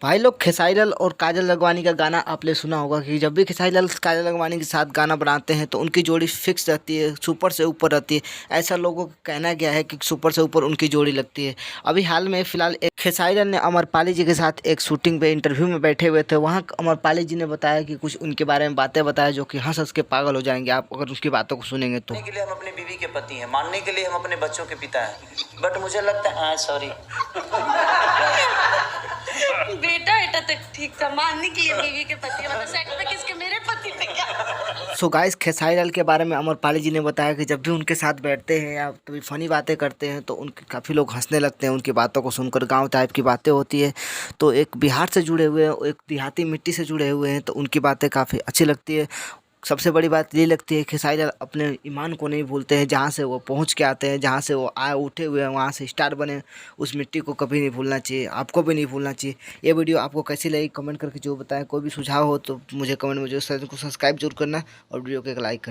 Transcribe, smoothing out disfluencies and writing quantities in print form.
भाई लोग, खेसारी लाल और काजल लखवानी का गाना आपने सुना होगा कि जब भी खेसारी लाल काजल लखवानी के साथ गाना बनाते हैं तो उनकी जोड़ी फिक्स रहती है, सुपर से ऊपर रहती है। ऐसा लोगों का कहना गया है कि सुपर से ऊपर उनकी जोड़ी लगती है। अभी हाल में फिलहाल एक खेसारी लाल ने अमरपाली जी के साथ एक शूटिंग पे इंटरव्यू में बैठे हुए थे। वहाँ अमरपाली जी ने बताया कि कुछ उनके बारे में बातें बताया जो कि हंस हंस के पागल हो जाएंगे आप अगर उसकी बातों को सुनेंगे तो। मानने के लिए हम अपनी बीवी के पति हैं, मानने के लिए हम अपने बच्चों के पिता हैं, बट मुझे लगता है सॉरी बेटा बेटा तक ठीक था, मानने के लिए बीवी के पति, मतलब सेट पे किसके, मेरे पति थे क्या? सो गाइस, खेसारी लाल के बारे में अमरपाली जी ने बताया कि जब भी उनके साथ बैठते हैं या कभी फ़नी बातें करते हैं तो उनके काफ़ी लोग हंसने लगते हैं उनकी बातों को सुनकर। गांव टाइप की बातें होती है तो एक बिहार से जुड़े हुए हैं, एक देहाती मिट्टी से जुड़े हुए हैं तो उनकी बातें काफ़ी अच्छी लगती है। सबसे बड़ी बात ये लगती है कि खेसारी लाल अपने ईमान को नहीं भूलते हैं। जहाँ से वो पहुँच के आते हैं, जहाँ से वो आए उठे हुए हैं, वहाँ से स्टार बने, उस मिट्टी को कभी नहीं भूलना चाहिए। आपको भी नहीं भूलना चाहिए। ये वीडियो आपको कैसी लगी कमेंट करके जो बताएं। कोई भी सुझाव हो तो मुझे कमेंट में जो, चैनल को सब्सक्राइब जरूर करना और वीडियो को एक लाइक करना।